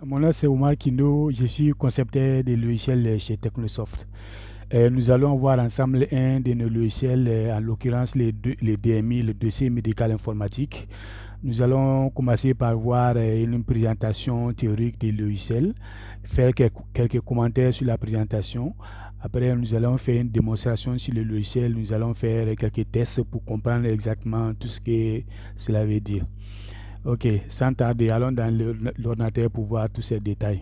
Mon nom c'est Omar Kindo, je suis concepteur des logiciels chez Technosoft. Nous allons voir ensemble un de nos logiciels, en l'occurrence les DMI, le dossier médical informatique. Nous allons commencer par voir une présentation théorique des logiciels, faire quelques commentaires sur la présentation. Après, nous allons faire une démonstration sur le logiciel. Nous allons faire quelques tests pour comprendre exactement tout ce que cela veut dire. Ok, sans tarder, allons dans l'ordinateur pour voir tous ces détails.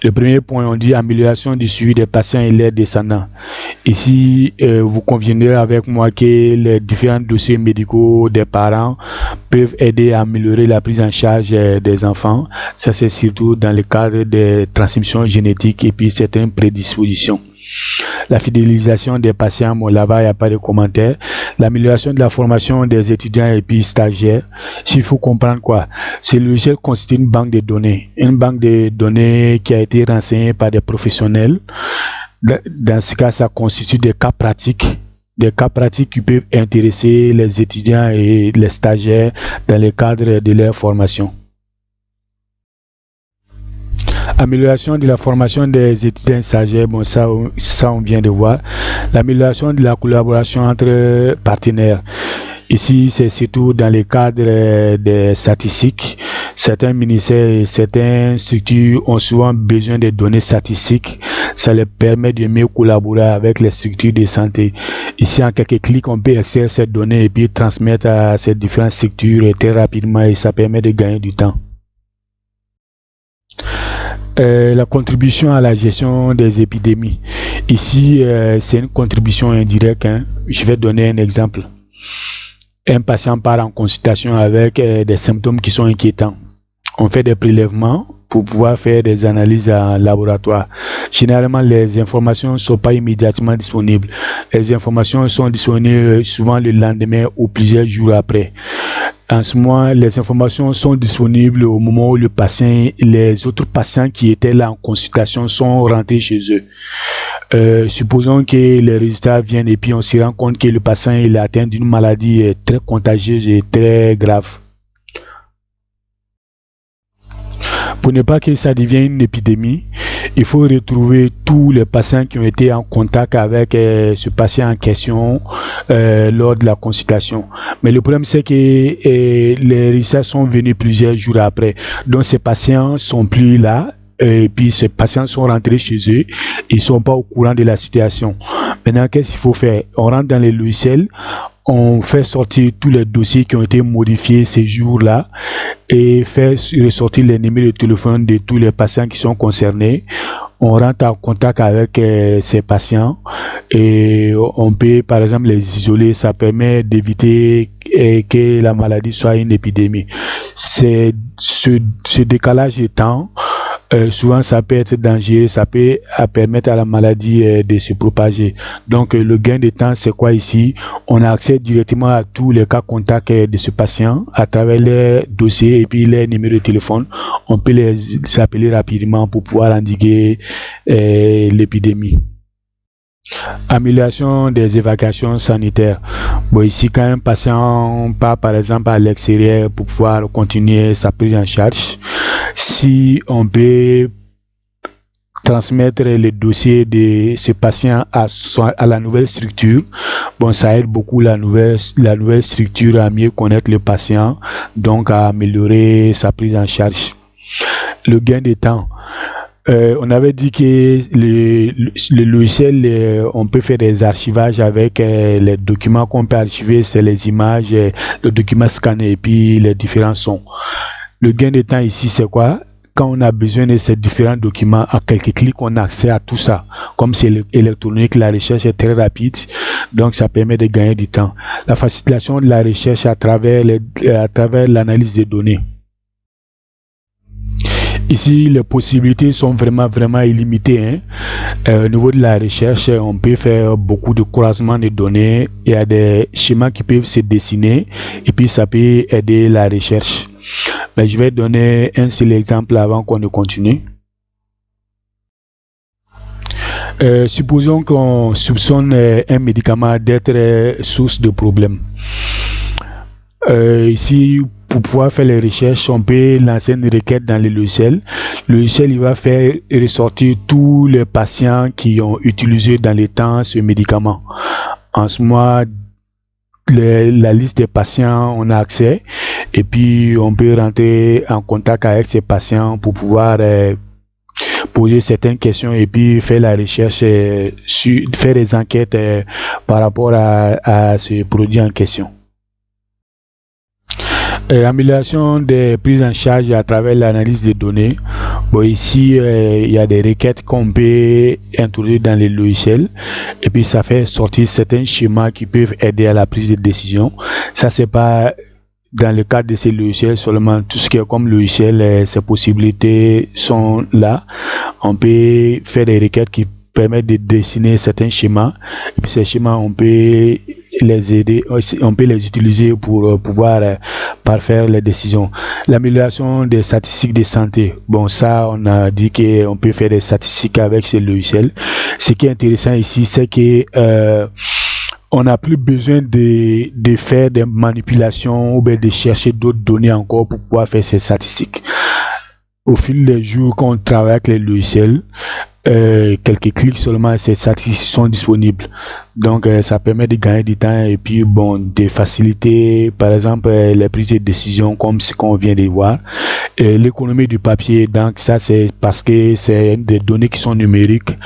Le premier point, on dit amélioration du suivi des patients et leurs descendants. Ici, vous conviendrez avec moi que les différents dossiers médicaux des parents peuvent aider à améliorer la prise en charge des enfants. Ça, c'est surtout dans le cadre des transmissions génétiques et puis certaines prédispositions. La fidélisation des patients, bon, là-bas, il n'y a pas de commentaire. L'amélioration de la formation des étudiants et puis stagiaires. S'il faut comprendre quoi, ce logiciel constitue une banque de données. Une banque de données qui a été renseignée par des professionnels. Dans ce cas, ça constitue des cas pratiques qui peuvent intéresser les étudiants et les stagiaires dans le cadre de leur formation. Amélioration de la formation des étudiants stagiaires, bon, ça on vient de voir. L'amélioration de la collaboration entre partenaires. Ici, c'est surtout dans le cadre des statistiques. Certains ministères et certaines structures ont souvent besoin de données statistiques. Ça leur permet de mieux collaborer avec les structures de santé. Ici, en quelques clics, on peut extraire ces données et puis transmettre à ces différentes structures très rapidement et ça permet de gagner du temps. La contribution à la gestion des épidémies. Ici, c'est une contribution indirecte. Je vais donner un exemple. Un patient part en consultation avec des symptômes qui sont inquiétants. On fait des prélèvements pour pouvoir faire des analyses en laboratoire. Généralement, les informations ne sont pas immédiatement disponibles. Les informations sont disponibles souvent le lendemain ou plusieurs jours après. En ce moment, les informations sont disponibles au moment où les autres patients qui étaient là en consultation sont rentrés chez eux. Supposons que les résultats viennent et puis on se rend compte que le patient est atteint d'une maladie très contagieuse et très grave. Pour ne pas que ça devienne une épidémie, il faut retrouver tous les patients qui ont été en contact avec ce patient en question lors de la consultation. Mais le problème, c'est que les résultats sont venus plusieurs jours après. Donc, ces patients sont plus là. Et puis ces patients sont rentrés chez eux, ils ne sont pas au courant de la situation. Maintenant, qu'est-ce qu'il faut faire? On rentre dans les logiciels, on fait sortir tous les dossiers qui ont été modifiés ces jours-là et fait ressortir les numéros de téléphone de tous les patients qui sont concernés. On rentre en contact avec ces patients et on peut par exemple les isoler. Ça permet d'éviter que la maladie soit une épidémie. C'est ce décalage de temps. Souvent ça peut être dangereux, ça peut permettre à la maladie de se propager. Donc le gain de temps, c'est quoi ici? On a accès directement à tous les cas contacts de ce patient à travers les dossiers et puis les numéros de téléphone. On peut les appeler rapidement pour pouvoir endiguer l'épidémie. Amélioration des évacuations sanitaires. Bon, ici, quand un patient part par exemple à l'extérieur pour pouvoir continuer sa prise en charge, si on peut transmettre les dossiers de ce patient à la nouvelle structure, bon, ça aide beaucoup la nouvelle structure à mieux connaître le patient, donc à améliorer sa prise en charge. Le gain de temps. On avait dit que le logiciel, on peut faire des archivages avec les documents qu'on peut archiver, c'est les images, le document scanné et puis les différents sons. Le gain de temps ici, c'est quoi? Quand on a besoin de ces différents documents, en quelques clics, on a accès à tout ça. Comme c'est électronique, la recherche est très rapide, donc ça permet de gagner du temps. La facilitation de la recherche à travers l'analyse des données. Ici, les possibilités sont vraiment illimitées. Au niveau de la recherche, on peut faire beaucoup de croisements de données. Il y a des schémas qui peuvent se dessiner et puis ça peut aider la recherche. Mais je vais donner un seul exemple avant qu'on ne continue. Supposons qu'on soupçonne un médicament d'être source de problème. Ici, pour pouvoir faire les recherches, on peut lancer une requête dans le logiciel. Le logiciel, il va faire ressortir tous les patients qui ont utilisé dans le temps ce médicament. En ce moment, la liste des patients, on a accès et puis on peut rentrer en contact avec ces patients pour pouvoir poser certaines questions et puis faire la recherche, faire des enquêtes par rapport à ce produit en question. Amélioration des prises en charge à travers l'analyse des données. Bon, ici, il y a des requêtes qu'on peut introduire dans les logiciels et puis ça fait sortir certains schémas qui peuvent aider à la prise de décision. Ça, c'est pas dans le cadre de ces logiciels seulement. Tout ce qui est comme logiciel, ces possibilités sont là. On peut faire des requêtes qui permettent de dessiner certains schémas et puis ces schémas, on peut les aider, on peut les utiliser pour pouvoir parfaire les décisions. L'amélioration des statistiques de santé. Bon, ça, on a dit qu'on peut faire des statistiques avec ces logiciels. Ce qui est intéressant ici, c'est que on n'a plus besoin de faire des manipulations ou bien de chercher d'autres données encore pour pouvoir faire ces statistiques. Au fil des jours, quand on travaille avec les logiciels, quelques clics seulement, ces statistiques sont disponibles. Donc ça permet de gagner du temps et puis bon, de faciliter par exemple les prises de décision comme ce qu'on vient de voir. L'économie du papier, donc ça c'est parce que c'est des données qui sont numériques,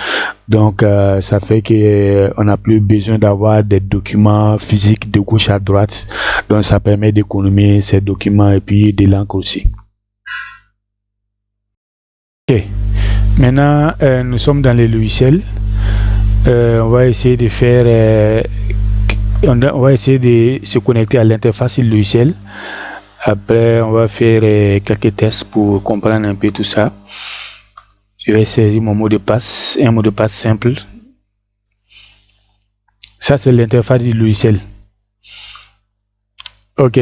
donc ça fait que on n'a plus besoin d'avoir des documents physiques de gauche à droite, donc ça permet d'économiser ces documents et puis de l'encre aussi. Ok, maintenant nous sommes dans les logiciels. On va essayer de faire on va essayer de se connecter à l'interface logiciel. Après on va faire quelques tests pour comprendre un peu tout ça. Je vais saisir mon mot de passe, un mot de passe simple. Ça c'est l'interface du logiciel. Ok,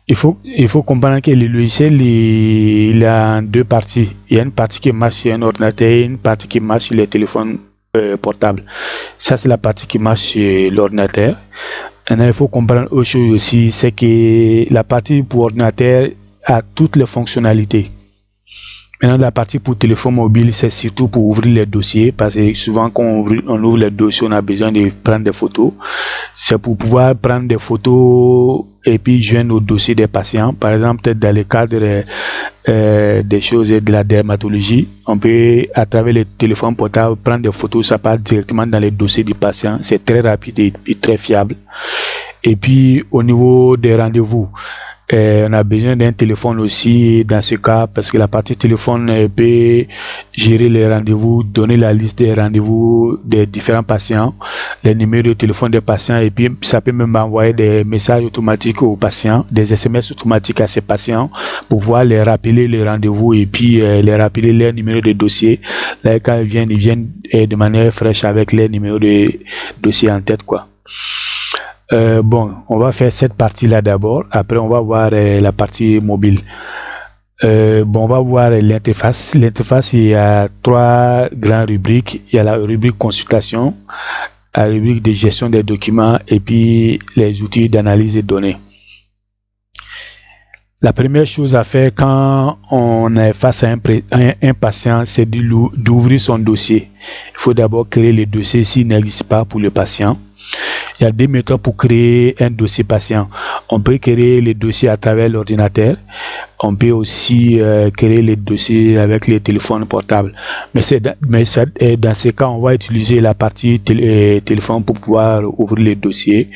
il faut comprendre que le logiciel il a deux parties. Il y a une partie qui marche sur un ordinateur et une partie qui marche sur les téléphones portables. Ça c'est la partie qui marche sur l'ordinateur. Il faut comprendre autre chose aussi, c'est que la partie pour ordinateur a toutes les fonctionnalités. Maintenant, la partie pour téléphone mobile, c'est surtout pour ouvrir les dossiers, parce que souvent quand on ouvre les dossiers, on a besoin de prendre des photos. C'est pour pouvoir prendre des photos et puis joindre au dossier des patients. Par exemple, peut-être dans le cadre des choses de la dermatologie, on peut, à travers le téléphone portable, prendre des photos, ça part directement dans les dossiers du patient. C'est très rapide et très fiable. Et puis, au niveau des rendez-vous, on a besoin d'un téléphone aussi dans ce cas, parce que la partie téléphone peut gérer les rendez-vous, donner la liste des rendez-vous des différents patients, les numéros de téléphone des patients, et puis ça peut même envoyer des messages automatiques aux patients, des SMS automatiques à ces patients pour pouvoir les rappeler les rendez-vous et puis les rappeler les numéros de dossier. Là, quand ils viennent de manière fraîche avec les numéros de dossier en tête, quoi. Bon, on va faire cette partie-là d'abord. Après, on va voir la partie mobile. Bon, on va voir l'interface. L'interface, il y a 3 grandes rubriques. Il y a la rubrique consultation, la rubrique de gestion des documents et puis les outils d'analyse des données. La première chose à faire quand on est face à un patient, c'est d'ouvrir son dossier. Il faut d'abord créer le dossier s'il n'existe pas pour le patient. Il y a 2 méthodes pour créer un dossier patient. On peut créer les dossiers à travers l'ordinateur. On peut aussi créer les dossiers avec les téléphones portables. Mais dans ce cas, on va utiliser la partie téléphone pour pouvoir ouvrir les dossiers.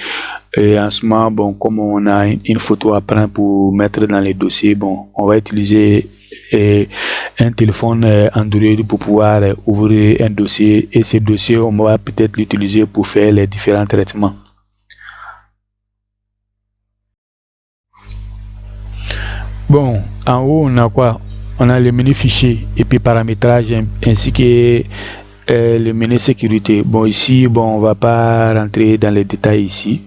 Et en ce moment, bon, comme on a une photo à prendre pour mettre dans les dossiers, bon, on va utiliser un téléphone Android pour pouvoir ouvrir un dossier, et ce dossier on va peut-être l'utiliser pour faire les différents traitements. Bon, en haut on a quoi? On a le menu fichier et puis paramétrage ainsi que le menu sécurité. Bon, ici, bon, on va pas rentrer dans les détails ici.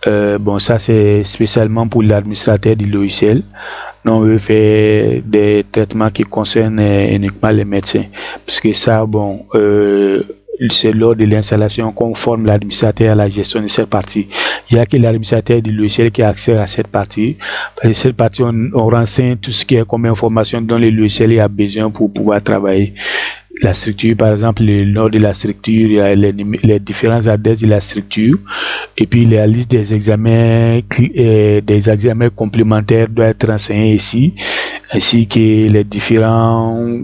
Bon, ça c'est spécialement pour l'administrateur du logiciel. Nous, on veut faire des traitements qui concernent uniquement les médecins, parce que ça, bon, c'est lors de l'installation qu'on forme l'administrateur à la gestion de cette partie. Il n'y a que l'administrateur du logiciel qui a accès à cette partie. Parce que cette partie, on renseigne tout ce qui est comme information dont le logiciel a besoin pour pouvoir travailler. La structure, par exemple, le nom de la structure, il y a les différentes adresses de la structure, et puis la liste des examens complémentaires doit être renseignée ici, ainsi que les différents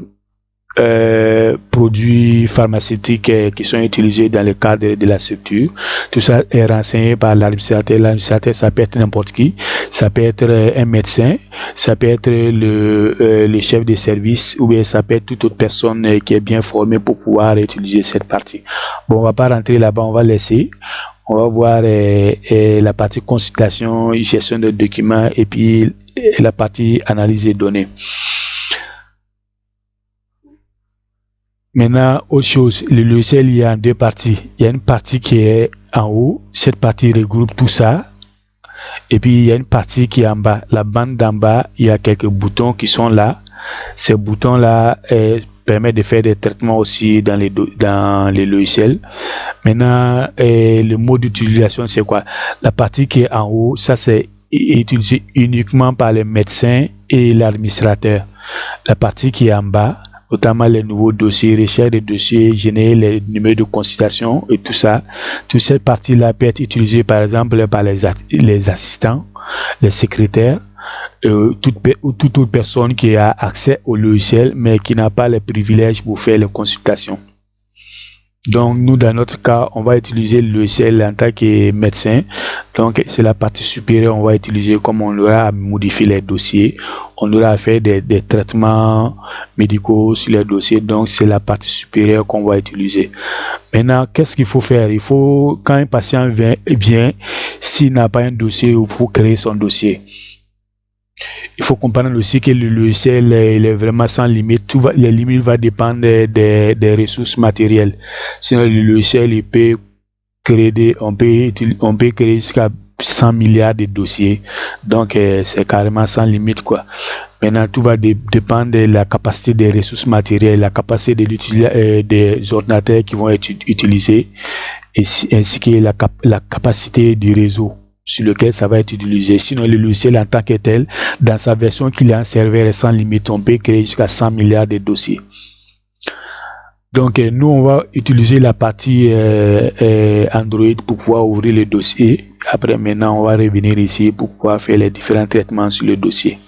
produits pharmaceutiques qui sont utilisés dans le cadre de la structure. Tout ça est renseigné par l'administrateur. L'administrateur, ça peut être n'importe qui, ça peut être un médecin, ça peut être le chef de service, ou bien ça peut être toute autre personne qui est bien formée pour pouvoir utiliser cette partie. Bon, on va pas rentrer là-bas, on va laisser. On va voir la partie consultation, gestion de documents et puis la partie analyse des données. Maintenant, autre chose, le logiciel, il y a 2 parties. Il y a une partie qui est en haut, cette partie regroupe tout ça. Et puis, il y a une partie qui est en bas. La bande d'en bas, il y a quelques boutons qui sont là. Ces boutons-là permettent de faire des traitements aussi dans les logiciels. Maintenant, le mode d'utilisation, c'est quoi? La partie qui est en haut, ça c'est utilisé uniquement par les médecins et l'administrateur. La partie qui est en bas, notamment les nouveaux dossiers, recherche des dossiers, générer les numéros de consultation et tout ça. Toute cette partie-là peut être utilisée par exemple par les assistants, les secrétaires, toute autre personne qui a accès au logiciel mais qui n'a pas les privilèges pour faire les consultations. Donc, nous, dans notre cas, on va utiliser le logiciel en tant que médecin. Donc, c'est la partie supérieure, on va utiliser comme on aura à modifier les dossiers. On aura à faire des traitements médicaux sur les dossiers. Donc, c'est la partie supérieure qu'on va utiliser. Maintenant, qu'est-ce qu'il faut faire? Il faut, quand un patient vient, s'il n'a pas un dossier, il faut créer son dossier. Il faut comprendre aussi que le logiciel il est vraiment sans limite. Les limites vont dépendre des ressources matérielles. Sinon, le logiciel il peut créer on peut créer jusqu'à 100 milliards de dossiers. Donc, c'est carrément sans limite, quoi. Maintenant, tout va dépendre de la capacité des ressources matérielles, la capacité des ordinateurs qui vont être utilisés, ainsi que la capacité du réseau. sur lequel ça va être utilisé. Sinon, le logiciel en tant que tel, dans sa version client serveur sans limite, on peut créer jusqu'à 100 milliards de dossiers. Donc, nous, on va utiliser la partie Android pour pouvoir ouvrir le dossier. Après, maintenant, on va revenir ici pour pouvoir faire les différents traitements sur le dossier.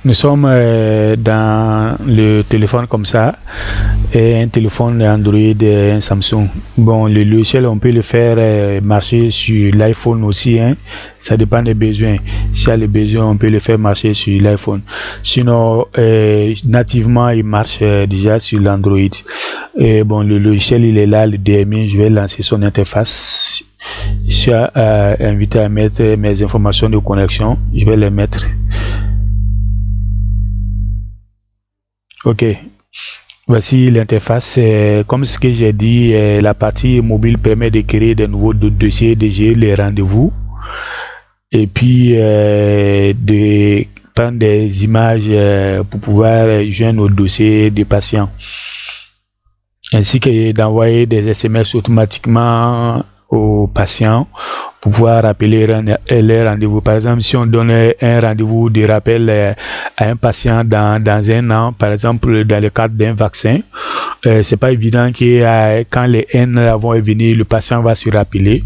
Nous sommes dans le téléphone comme ça, et un téléphone Android et un Samsung. Bon, le logiciel, on peut le faire marcher sur l'iPhone aussi, hein. Ça dépend des besoins. S'il y a les besoins, on peut le faire marcher sur l'iPhone. Sinon, nativement, il marche déjà sur l'Android. Et bon, le logiciel, il est là, le DMI. Je vais lancer son interface. Je suis invité à mettre mes informations de connexion. Je vais les mettre. Ok, voici l'interface. Comme ce que j'ai dit, la partie mobile permet de créer de nouveaux dossiers, de gérer les rendez-vous et puis de prendre des images pour pouvoir joindre au dossier des patients, ainsi que d'envoyer des SMS automatiquement aux patients pour pouvoir rappeler les rendez-vous. Par exemple, si on donne un rendez-vous de rappel à un patient dans un an, par exemple dans le cadre d'un vaccin, c'est pas évident que quand les N vont venir, le patient va se rappeler.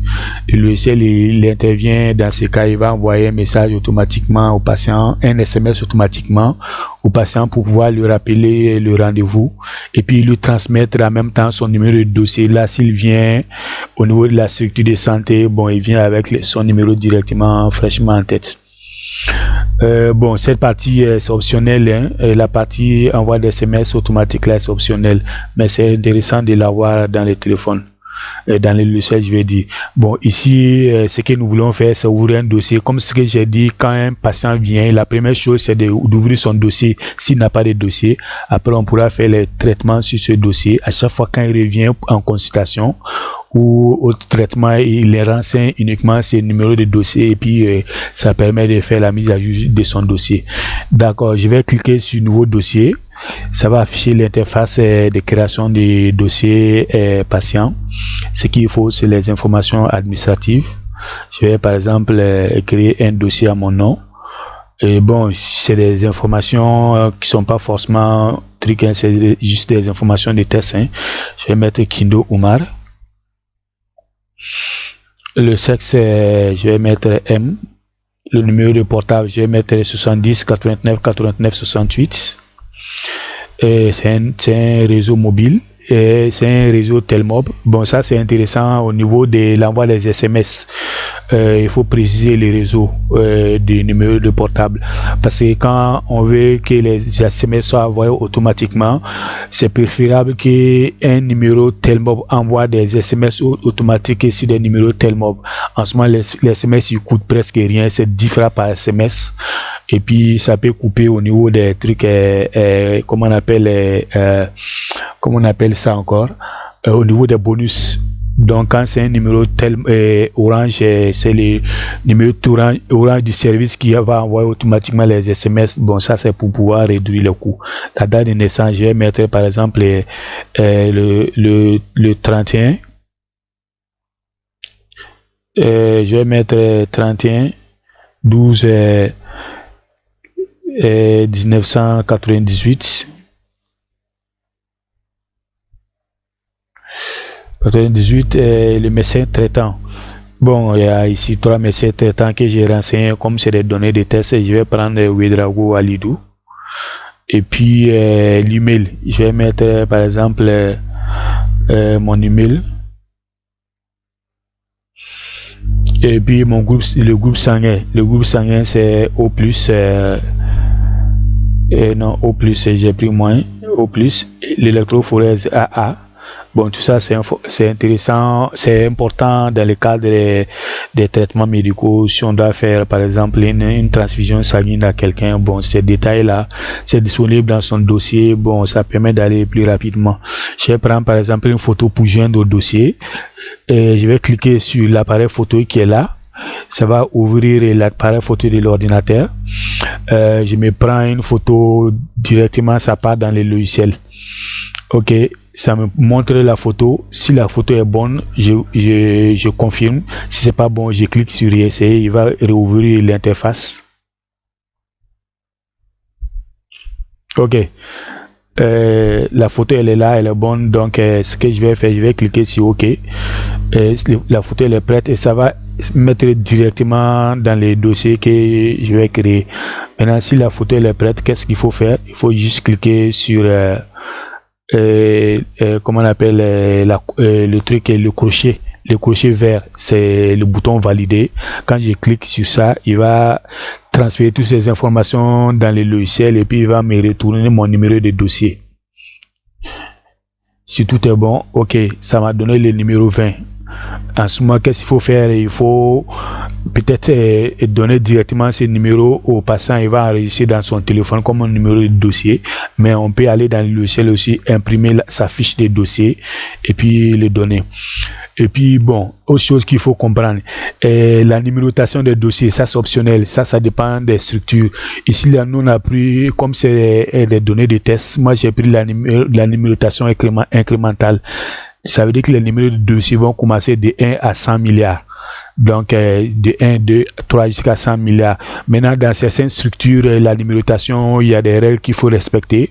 Le logiciel il intervient dans ce cas, il va envoyer un message automatiquement au patient, un SMS automatiquement au patient pour pouvoir lui rappeler le rendez-vous et puis lui transmettre en même temps son numéro de dossier. Là, s'il vient au niveau de la structure de santé, bon, il vient avec son numéro directement fraîchement en tête. Bon, cette partie c'est optionnel, hein. La partie envoi d'SMS automatique là c'est optionnel, mais c'est intéressant de l'avoir dans les téléphones, dans les logiciels, je vais dire. Bon, ici ce que nous voulons faire, c'est ouvrir un dossier. Comme ce que j'ai dit, quand un patient vient, la première chose c'est d'ouvrir son dossier. S'il n'a pas de dossier, après on pourra faire les traitements sur ce dossier. À chaque fois quand il revient en consultation ou autre traitement, il les renseigne uniquement ses numéros de dossier et puis ça permet de faire la mise à jour de son dossier. D'accord, je vais cliquer sur nouveau dossier. Ça va afficher l'interface de création des dossiers patients. Ce qu'il faut, c'est les informations administratives. Je vais par exemple créer un dossier à mon nom. Et bon, c'est des informations qui sont pas forcément trucs, hein, c'est juste des informations de test, hein. Je vais mettre Kindo Oumar. Le sexe, je vais mettre M. Le numéro de portable, je vais mettre 70 89 89 68. C'est un réseau mobile. C'est un réseau Telmob. Bon, ça c'est intéressant au niveau de l'envoi des SMS. Il faut préciser les réseaux des numéros de portable, parce que quand on veut que les SMS soient envoyés automatiquement, c'est préférable qu'un numéro Telmob envoie des SMS automatiques sur des numéros Telmob. En ce moment, les SMS ils coûtent presque rien, c'est 10 francs par SMS. Et puis ça peut couper au niveau des trucs, comment on appelle ça encore, au niveau des bonus. Donc quand c'est un numéro Orange, c'est le numéro Orange du service qui va envoyer automatiquement les SMS. Bon, ça c'est pour pouvoir réduire le coût. La date de naissance, je vais mettre par exemple le 31. Je vais mettre 31 12 1998. 98, le médecin traitant. Bon, il y a ici 3 médecins traitants que j'ai renseignés. Comme c'est des données de test, je vais prendre Ouedraogo Alidou. Et puis l'email, je vais mettre par exemple mon email. Et puis mon groupe, le groupe sanguin. Le groupe sanguin c'est O+. Non, O+, j'ai pris moins. O+. L'électrophorèse AA. Bon, tout ça, c'est intéressant, c'est important dans le cadre des traitements médicaux. Si on doit faire, par exemple, une transfusion sanguine à quelqu'un, bon, ces détails-là, c'est disponible dans son dossier. Bon, ça permet d'aller plus rapidement. Je vais prendre, par exemple, une photo pour joindre au dossier. Et je vais cliquer sur l'appareil photo qui est là. Ça va ouvrir l'appareil photo de l'ordinateur. Je me prends une photo directement, ça part dans le logiciel. Ok, ça me montre la photo. Si la photo est bonne, je confirme. Si c'est pas bon, je clique sur réessayer. Il va rouvrir l'interface. Ok, la photo elle est là, elle est bonne. Donc ce que je vais faire, je vais cliquer sur OK. La photo elle est prête et ça va mettre directement dans les dossiers que je vais créer. Maintenant, si la photo elle est prête, qu'est-ce qu'il faut faire? Il faut juste cliquer sur comment on appelle le truc, le crochet vert, c'est le bouton valider. Quand je clique sur ça, il va transférer toutes ces informations dans le logiciel et puis il va me retourner mon numéro de dossier. Si tout est bon, ok, ça m'a donné le numéro 20. En ce moment, qu'est-ce qu'il faut faire? Il faut peut-être donner directement ce numéro au patient. Il va enregistrer dans son téléphone comme un numéro de dossier, mais on peut aller dans le logiciel aussi, imprimer sa fiche de dossier et puis le donner. Et puis bon, autre chose qu'il faut comprendre, la numérotation des dossiers, ça c'est optionnel, ça dépend des structures. Ici là, nous on a pris, comme c'est des données de test, moi j'ai pris la numérotation incrémentale. Ça veut dire que les numéros de dossier vont commencer de 1 à 100 milliards. Donc, de 1, 2, 3 jusqu'à 100 milliards. Maintenant, dans certaines structures, la numérotation, il y a des règles qu'il faut respecter.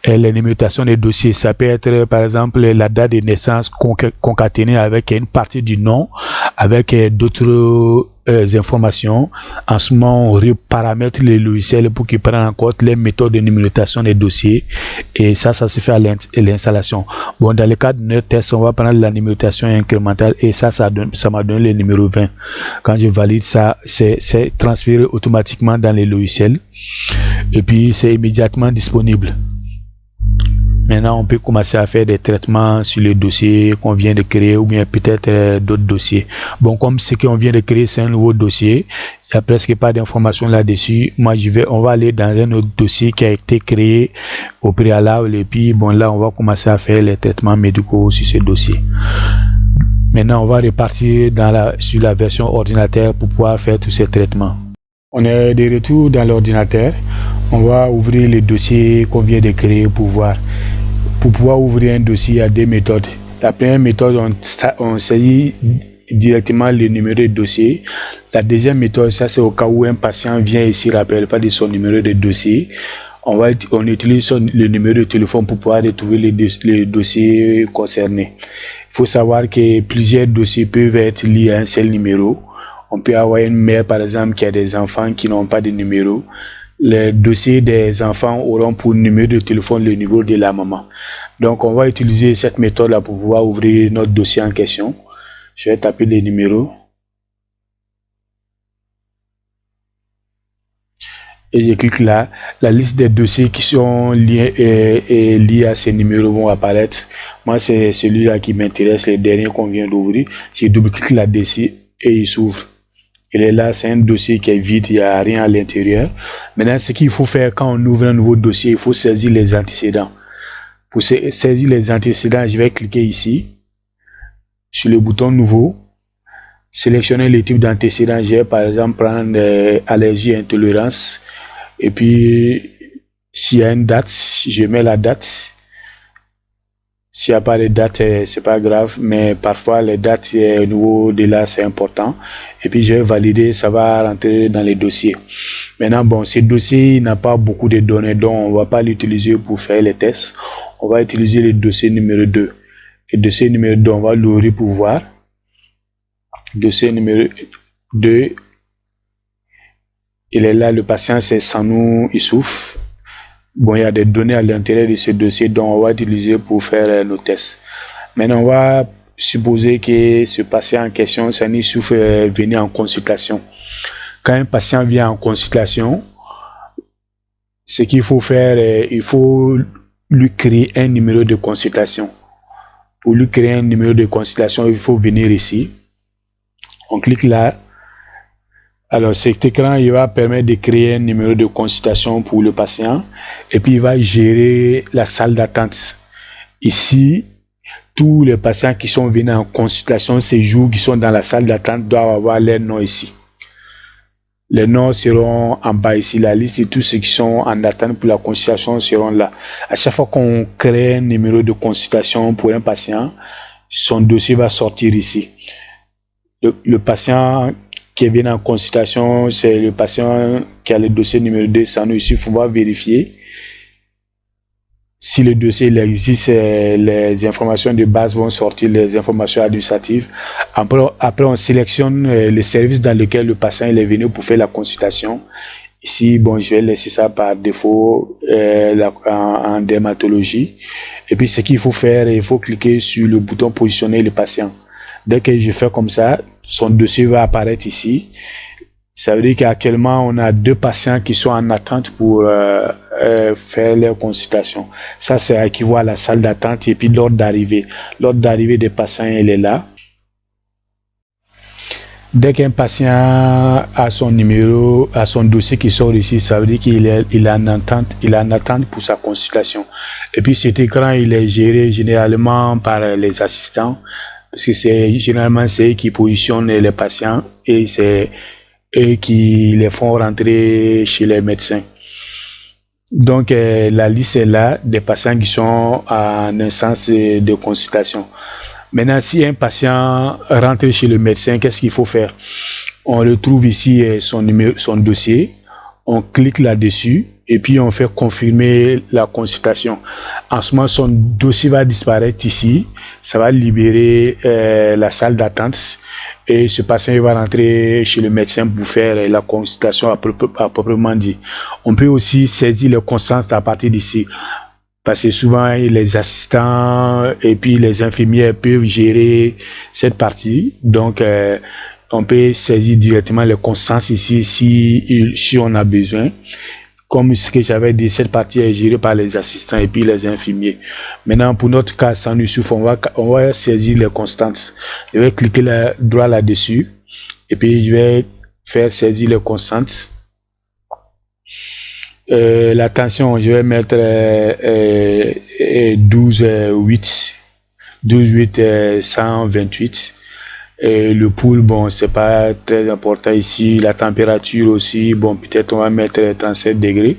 La numérotation des dossiers, ça peut être, par exemple, la date de naissance concaténée avec une partie du nom, avec d'autres informations. En ce moment, on reparamètre les logiciels pour qu'ils prennent en compte les méthodes de numérotation des dossiers. Et ça se fait à l'installation. Bon, dans le cadre de notre test, on va prendre la numérotation incrémentale et ça m'a donné le numéro 20. Quand je valide ça, c'est transféré automatiquement dans les logiciels et puis c'est immédiatement disponible. Maintenant, on peut commencer à faire des traitements sur le dossier qu'on vient de créer ou bien peut-être d'autres dossiers. Bon, comme ce qu'on vient de créer, c'est un nouveau dossier, il n'y a presque pas d'informations là-dessus. Moi, on va aller dans un autre dossier qui a été créé au préalable et puis bon, là, on va commencer à faire les traitements médicaux sur ce dossier. Maintenant, on va repartir sur la version ordinateur pour pouvoir faire tous ces traitements. On est de retour dans l'ordinateur. On va ouvrir le dossier qu'on vient de créer pour voir. Pour pouvoir ouvrir un dossier, il y a deux méthodes. La première méthode, on saisit directement le numéro de dossier. La deuxième méthode, ça c'est au cas où un patient vient ici, ne rappelle pas de son numéro de dossier. On utilise le numéro de téléphone pour pouvoir retrouver les dossiers concernés. Il faut savoir que plusieurs dossiers peuvent être liés à un seul numéro. On peut avoir une mère, par exemple, qui a des enfants qui n'ont pas de numéro. Les dossiers des enfants auront pour numéro de téléphone le numéro de la maman. Donc, on va utiliser cette méthode-là pour pouvoir ouvrir notre dossier en question. Je vais taper les numéros. Et je clique là. La liste des dossiers qui sont liés à ces numéros vont apparaître. Moi, c'est celui-là qui m'intéresse, les derniers qu'on vient d'ouvrir. Je double-clique là-dessus et il s'ouvre. Il est là, c'est un dossier qui est vide, il n'y a rien à l'intérieur. Maintenant, ce qu'il faut faire quand on ouvre un nouveau dossier, il faut saisir les antécédents. Pour saisir les antécédents, je vais cliquer ici, sur le bouton nouveau, sélectionner le type d'antécédents. Je vais par exemple prendre allergie et intolérance. Et puis, s'il y a une date, je mets la date. S'il n'y a pas de date, c'est pas grave, mais parfois les dates au niveau de là, c'est important. Et puis je vais valider, ça va rentrer dans les dossiers. Maintenant, bon, ce dossier n'a pas beaucoup de données, donc on ne va pas l'utiliser pour faire les tests. On va utiliser le dossier numéro 2. Le dossier numéro 2, on va l'ouvrir pour voir. Dossier numéro 2, il est là, le patient c'est Sanou Issouf. Bon, il y a des données à l'intérieur de ce dossier dont on va utiliser pour faire nos tests. Maintenant, on va supposer que ce patient en question, Sanou Issouf, est venu en consultation. Quand un patient vient en consultation, ce qu'il faut faire, il faut lui créer un numéro de consultation. Pour lui créer un numéro de consultation, il faut venir ici. On clique là. Alors, cet écran, il va permettre de créer un numéro de consultation pour le patient. Et puis, il va gérer la salle d'attente. Ici, tous les patients qui sont venus en consultation ces jours, qui sont dans la salle d'attente, doivent avoir leur nom ici. Les noms seront en bas ici. La liste de tous ceux qui sont en attente pour la consultation seront là. À chaque fois qu'on crée un numéro de consultation pour un patient, son dossier va sortir ici. Le patient qui vient en consultation, c'est le patient qui a le dossier numéro 2. Ça nous suffit, il faut vérifier. Si le dossier il existe, les informations de base vont sortir, les informations administratives. Après on sélectionne le service dans lequel le patient il est venu pour faire la consultation. Ici, bon, je vais laisser ça par défaut en dermatologie. Et puis, ce qu'il faut faire, il faut cliquer sur le bouton positionner le patient. Dès que je fais comme ça, son dossier va apparaître ici. Ça veut dire qu'actuellement, on a 2 patients qui sont en attente pour faire leur consultation. Ça, c'est équivaut à la salle d'attente et puis l'ordre d'arrivée. L'ordre d'arrivée des patients, il est là. Dès qu'un patient a son numéro, a son dossier qui sort ici, ça veut dire qu'il est en attente pour sa consultation. Et puis cet écran, il est géré généralement par les assistants, parce que généralement c'est eux qui positionnent les patients et c'est eux qui les font rentrer chez les médecins. Donc la liste est là des patients qui sont en instance de consultation. Maintenant, si un patient rentre chez le médecin, qu'est-ce qu'il faut faire? On retrouve ici son dossier, on clique là-dessus et puis on fait confirmer la consultation. En ce moment, son dossier va disparaître ici, ça va libérer la salle d'attente et ce patient il va rentrer chez le médecin pour faire la consultation à proprement dit. On peut aussi saisir les constances à partir d'ici. Parce que souvent, les assistants et puis les infirmières peuvent gérer cette partie. Donc, on peut saisir directement les constances ici si on a besoin. Comme ce que j'avais dit, cette partie est gérée par les assistants et puis les infirmiers. Maintenant, pour notre cas, ça nous suffit. On va saisir les constantes. Je vais cliquer droit là-dessus. Et puis, je vais faire saisir les constantes. La tension, je vais mettre 12,8 128. Le pouls, bon, c'est pas très important ici. La température aussi, bon, peut-être on va mettre 37 degrés.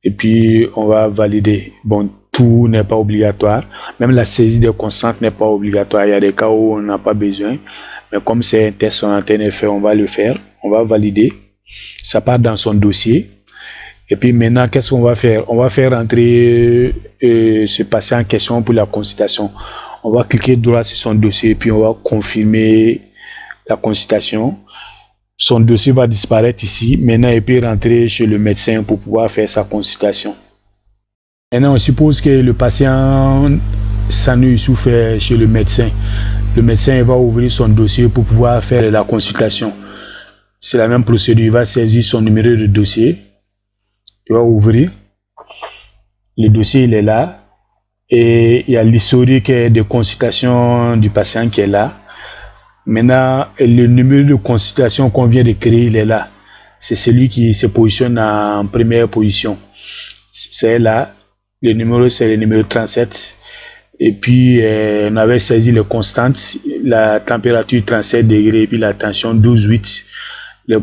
Et puis, on va valider. Bon, tout n'est pas obligatoire. Même la saisie des constantes n'est pas obligatoire. Il y a des cas où on n'a pas besoin. Mais comme c'est un test en antenne effet, on va le faire. On va valider. Ça part dans son dossier. Et puis maintenant, qu'est-ce qu'on va faire? On va faire entrer ce patient en question pour la consultation. On va cliquer droit sur son dossier et puis on va confirmer la consultation. Son dossier va disparaître ici. Maintenant, il peut rentrer chez le médecin pour pouvoir faire sa consultation. Maintenant, on suppose que le patient s'ennuie souffre chez le médecin. Le médecin va ouvrir son dossier pour pouvoir faire la consultation. C'est la même procédure. Il va saisir son numéro de dossier. Il va ouvrir. Le dossier, il est là. Et il y a l'historique de consultation du patient qui est là. Maintenant, le numéro de consultation qu'on vient de créer, il est là. C'est celui qui se positionne en première position. C'est là. Le numéro, c'est le numéro 37. Et puis, on avait saisi les constantes. La température 37 degrés et puis la tension 12,8. Le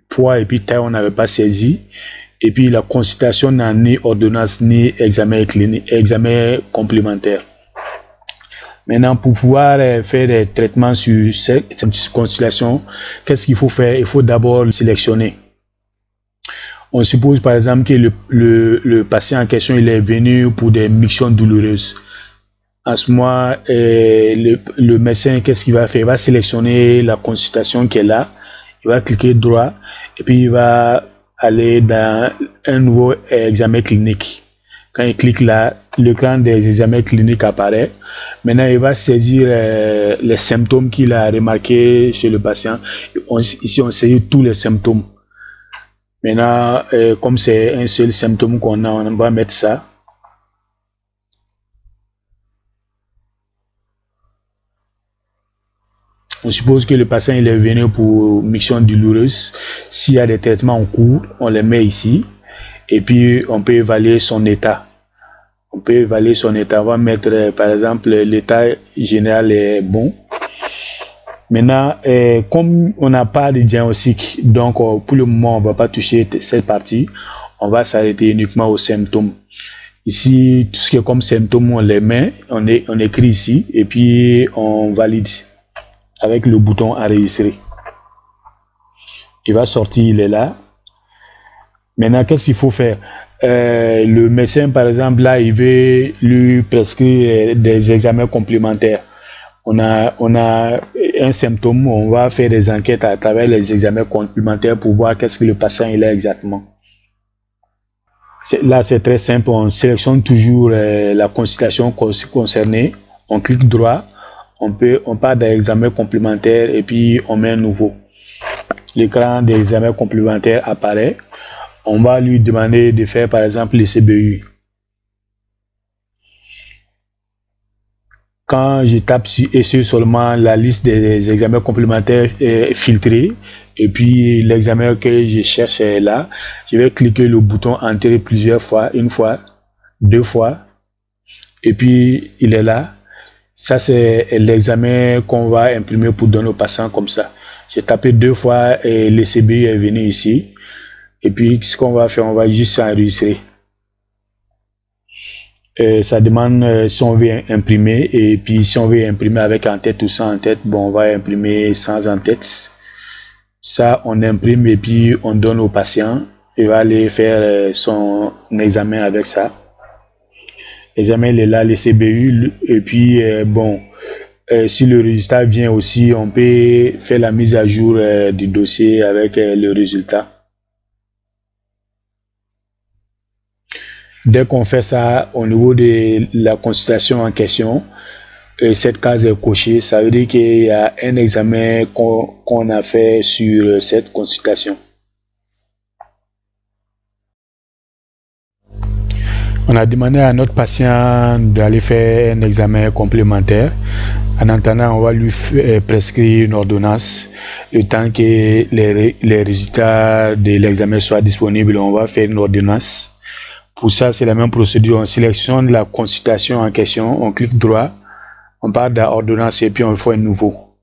poids et puis taille, on n'avait pas saisi. Et puis la consultation n'a ni ordonnance ni examen clinique, examen complémentaire. Maintenant, pour pouvoir faire des traitements sur cette consultation, qu'est-ce qu'il faut faire? Il faut d'abord sélectionner. On suppose par exemple que le patient en question il est venu pour des mictions douloureuses. En ce moment, le médecin, qu'est-ce qu'il va faire? Il va sélectionner la consultation qui est là. Il va cliquer droit et puis il va aller dans un nouveau examen clinique. Quand il clique là, l'écran des examens cliniques apparaît. Maintenant, il va saisir les symptômes qu'il a remarqués chez le patient. Ici, on saisit tous les symptômes. Maintenant, comme c'est un seul symptôme qu'on a, on va mettre ça. On suppose que le patient il est venu pour miction douloureuse. S'il y a des traitements en cours, on les met ici. Et puis, on peut évaluer son état. On peut évaluer son état. On va mettre, par exemple, l'état général est bon. Maintenant, comme on n'a pas de diagnostic, donc pour le moment, on ne va pas toucher cette partie. On va s'arrêter uniquement aux symptômes. Ici, tout ce qui est comme symptômes, on les met, on écrit ici, et puis on valide avec le bouton enregistrer. Il va sortir, il est là. Maintenant, qu'est-ce qu'il faut faire? Le médecin, par exemple, là, il veut lui prescrire des examens complémentaires. On a un symptôme, on va faire des enquêtes à travers les examens complémentaires pour voir qu'est-ce que le patient il a exactement. Là, c'est très simple, on sélectionne toujours la consultation concernée, on clique droit, on part dans l'examen complémentaire et puis on met un nouveau. L'écran des examens complémentaires apparaît. On va lui demander de faire par exemple les CBU. Quand je tape sur ECE seulement, la liste des examens complémentaires est filtrée et puis l'examen que je cherche est là. Je vais cliquer le bouton entrer plusieurs fois, une fois, deux fois et puis il est là. Ça c'est l'examen qu'on va imprimer pour donner au patient comme ça. J'ai tapé deux fois et le CBU est venu ici. Et puis ce qu'on va faire, on va juste enregistrer. Ça demande si on veut imprimer et puis si on veut imprimer avec en-tête ou sans en-tête, bon on va imprimer sans en-tête. Ça on imprime et puis on donne au patient. Il va aller faire son examen avec ça. L'examen il est là, le CBU et puis bon si le résultat vient aussi, on peut faire la mise à jour du dossier avec le résultat. Dès qu'on fait ça au niveau de la consultation en question, cette case est cochée, ça veut dire qu'il y a un examen qu'on a fait sur cette consultation. On a demandé à notre patient d'aller faire un examen complémentaire. En attendant, on va lui prescrire une ordonnance. Le temps que les résultats de l'examen soient disponibles, on va faire une ordonnance. Pour ça, c'est la même procédure. On sélectionne la consultation en question, on clique droit, on part dans l'ordonnance et puis on fait un nouveau.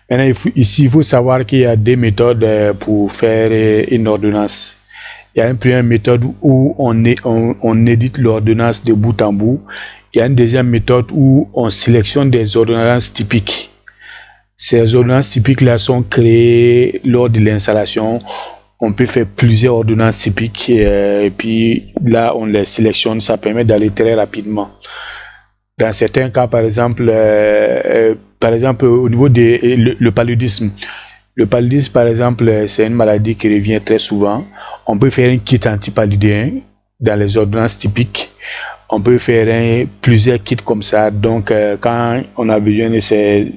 Maintenant, ici, il faut savoir qu'il y a deux méthodes pour faire une ordonnance. Il y a une première méthode où on édite l'ordonnance de bout en bout. Il y a une deuxième méthode où on sélectionne des ordonnances typiques. Ces ordonnances typiques-là sont créées lors de l'installation. On peut faire plusieurs ordonnances typiques et puis là on les sélectionne, ça permet d'aller très rapidement. Dans certains cas, par exemple au niveau de le paludisme. Le paludisme, par exemple, c'est une maladie qui revient très souvent. On peut faire un kit antipaludéen dans les ordonnances typiques. On peut faire plusieurs kits comme ça. Donc, quand on a besoin de ces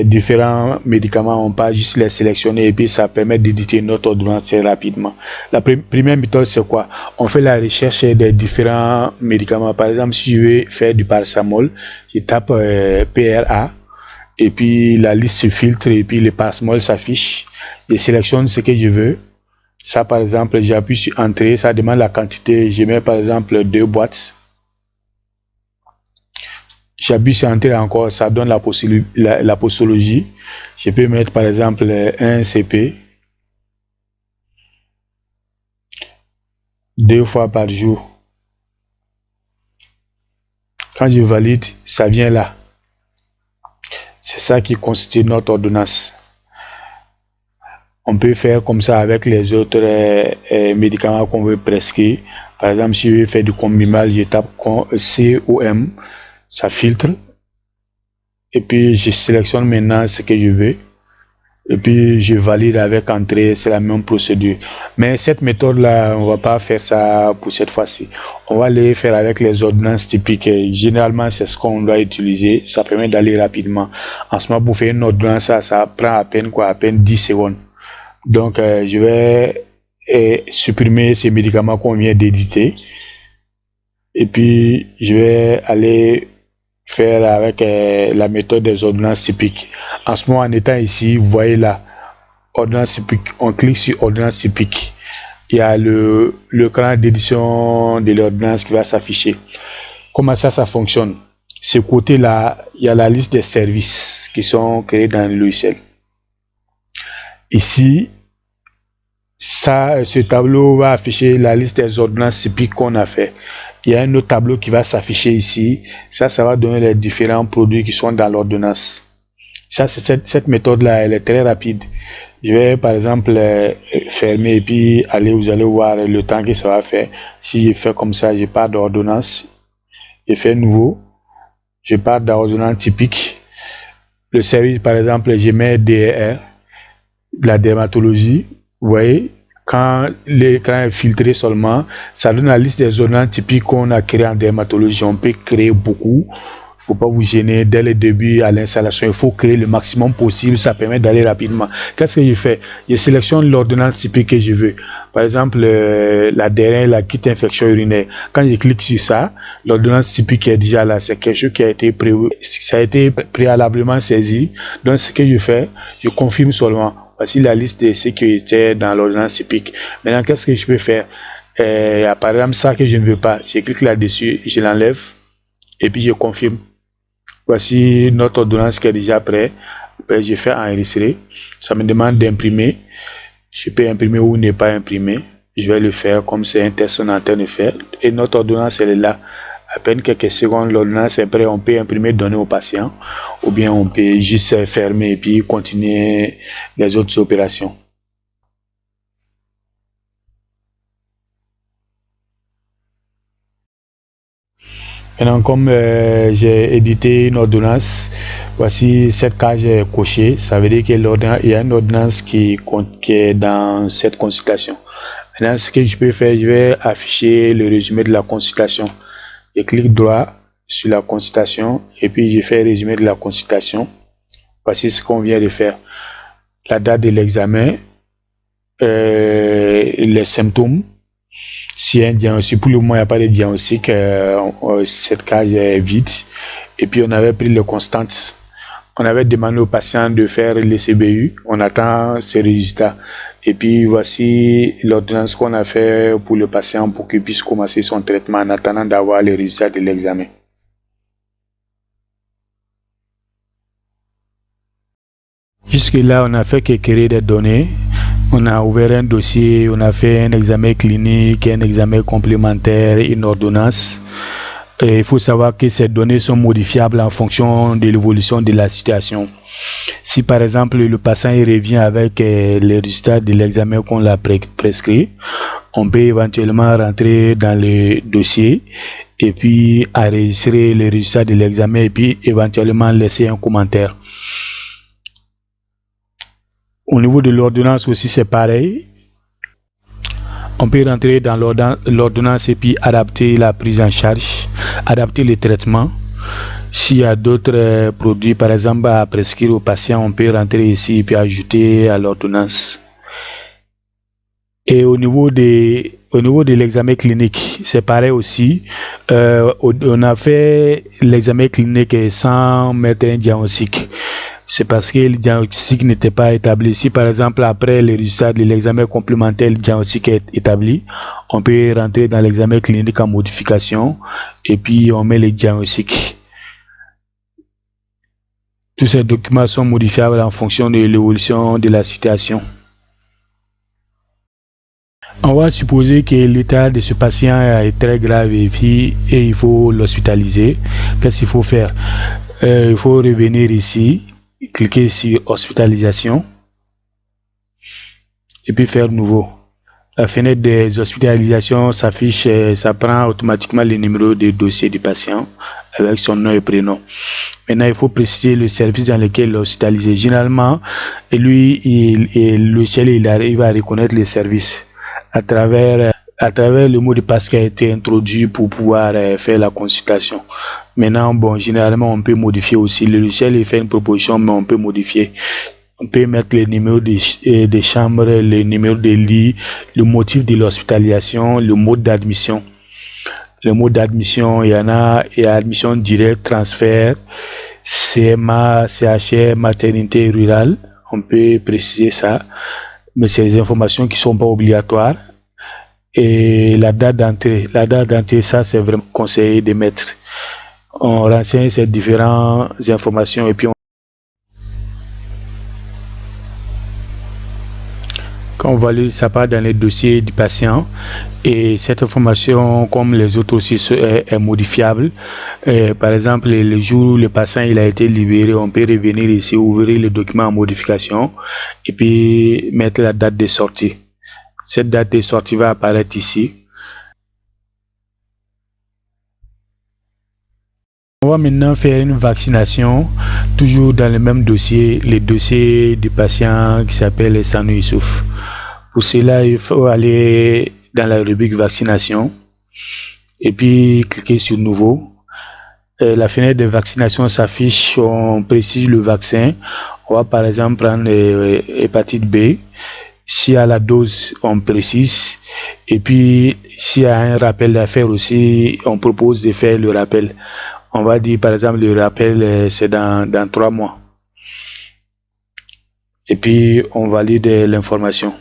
différents médicaments, on peut juste les sélectionner et puis ça permet d'éditer notre ordonnance très rapidement. La première méthode, c'est quoi? On fait la recherche des différents médicaments. Par exemple, si je veux faire du paracétamol, je tape PRA et puis la liste se filtre et puis le paracétamol s'affiche. Je sélectionne ce que je veux. Ça, par exemple, j'appuie sur entrée, ça demande la quantité. Je mets par exemple 2 boîtes. J'appuie sur entrée encore, ça donne la posologie. Je peux mettre par exemple un CP 2 fois par jour. Quand je valide, ça vient là. C'est ça qui constitue notre ordonnance. On peut faire comme ça avec les autres médicaments qu'on veut prescrire. Par exemple, si je veux faire du Combimel, je tape COM. Ça filtre et puis je sélectionne maintenant ce que je veux et puis je valide avec entrée. C'est la même procédure, mais cette méthode là on va pas faire ça pour cette fois-ci. On va les faire avec les ordonnances typiques. Généralement c'est ce qu'on doit utiliser, ça permet d'aller rapidement. En ce moment pour faire une ordonnance ça prend à peine 10 secondes. Donc je vais supprimer ces médicaments qu'on vient d'éditer et puis je vais aller faire avec la méthode des ordonnances typiques. En ce moment, en étant ici, vous voyez là, ordonnance typique. On clique sur ordonnance typique. Il y a le cran d'édition de l'ordonnance qui va s'afficher. Comment ça fonctionne? Ce côté-là, il y a la liste des services qui sont créés dans le logiciel. Ici, ce tableau va afficher la liste des ordonnances typiques qu'on a fait. Il y a un autre tableau qui va s'afficher ici. Ça va donner les différents produits qui sont dans l'ordonnance. Cette méthode-là, elle est très rapide. Je vais par exemple fermer et puis vous allez voir le temps que ça va faire. Si je fais comme ça, je pars d'ordonnance, je fais nouveau, je pars d'ordonnance typique. Le service, par exemple, je mets DRR, la dermatologie. Vous voyez, quand l'écran est filtré seulement, ça donne la liste des ordonnances typiques qu'on a créées en dermatologie. On peut créer beaucoup. Il ne faut pas vous gêner dès le début à l'installation. Il faut créer le maximum possible. Ça permet d'aller rapidement. Qu'est-ce que je fais? Je sélectionne l'ordonnance typique que je veux. Par exemple, la dernière, la kit infection urinaire. Quand je clique sur ça, l'ordonnance typique est déjà là. C'est quelque chose qui a été ça a été préalablement saisi. Donc, ce que je fais, je confirme seulement. Voici la liste de ce qui était dans l'ordonnance typique. Maintenant, qu'est-ce que je peux faire? Par exemple, ça que je ne veux pas. Je clique là-dessus, je l'enlève et puis je confirme. Voici notre ordonnance qui est déjà prête. Après, je fais enregistrer. Ça me demande d'imprimer. Je peux imprimer ou ne pas imprimer. Je vais le faire comme c'est un test qu'on est en train de faire. Et notre ordonnance, elle est là. À peine quelques secondes, l'ordonnance est prête. On peut imprimer, donner au patient. Ou bien on peut juste fermer et puis continuer les autres opérations. Maintenant, comme j'ai édité une ordonnance, voici cette case cochée. Ça veut dire qu'il y a une ordonnance qui est dans cette consultation. Maintenant, ce que je peux faire, je vais afficher le résumé de la consultation. Je clique droit sur la consultation et puis je fais résumé de la consultation. Voici ce qu'on vient de faire. La date de l'examen, les symptômes. Si un diagnostic, pour le moment il n'y a pas de diagnostic, cette case est vide. Et puis on avait pris les constantes. On avait demandé au patient de faire le CBU. On attend ses résultats. Et puis voici l'ordonnance qu'on a fait pour le patient pour qu'il puisse commencer son traitement en attendant d'avoir les résultats de l'examen. Jusque-là, on a fait que créer des données. On a ouvert un dossier, on a fait un examen clinique, un examen complémentaire, une ordonnance. Et il faut savoir que ces données sont modifiables en fonction de l'évolution de la situation. Si par exemple le patient revient avec les résultats de l'examen qu'on l'a prescrit, on peut éventuellement rentrer dans le dossier et puis enregistrer les résultats de l'examen et puis éventuellement laisser un commentaire. Au niveau de l'ordonnance aussi, c'est pareil. On peut rentrer dans l'ordonnance et puis adapter la prise en charge, adapter les traitements. S'il y a d'autres produits, par exemple, à prescrire au patient, on peut rentrer ici et puis ajouter à l'ordonnance. Et au niveau de l'examen clinique, c'est pareil aussi. On a fait l'examen clinique sans mettre un diagnostic. C'est parce que le diagnostic n'était pas établi. Si par exemple après le résultat de l'examen complémentaire, le diagnostic est établi, on peut rentrer dans l'examen clinique en modification et puis on met le diagnostic. Tous ces documents sont modifiables en fonction de l'évolution de la situation. On va supposer que l'état de ce patient est très grave et il faut l'hospitaliser. Qu'est-ce qu'il faut faire? Il faut revenir ici. Cliquez sur hospitalisation et puis faire nouveau. La fenêtre des hospitalisations s'affiche, ça prend automatiquement le numéro de dossier du patient avec son nom et prénom. Maintenant, il faut préciser le service dans lequel il est hospitalisé. Généralement, lui, il arrive à reconnaître le service à travers le mot de passe qui a été introduit pour pouvoir faire la consultation. Maintenant, bon, généralement, on peut modifier aussi. Le logiciel, il fait une proposition, mais on peut modifier. On peut mettre les numéros des chambres, les numéros des lits, le motif de l'hospitalisation, le mode d'admission. le mot d'admission, il y a admission directe, transfert, CMA, CHR, maternité rurale. On peut préciser ça, mais c'est des informations qui ne sont pas obligatoires. Et la date d'entrée, ça c'est vraiment conseillé de mettre. On renseigne ces différentes informations et puis quand on valide, ça part dans les dossiers du patient et cette information, comme les autres aussi, est modifiable. Par exemple, le jour où le patient il a été libéré, on peut revenir ici, ouvrir le document en modification et puis mettre la date de sortie. Cette date de sortie va apparaître ici. On va maintenant faire une vaccination, toujours dans le même dossier, le dossier du patient qui s'appelle Sanou Youssouf. Pour cela, il faut aller dans la rubrique vaccination et puis cliquer sur nouveau. La fenêtre de vaccination s'affiche, on précise le vaccin. On va par exemple prendre hépatite B. S'il y a la dose, on précise. Et puis, s'il y a un rappel à faire aussi, on propose de faire le rappel. On va dire par exemple le rappel c'est dans 3 mois. Et puis on valide l'information.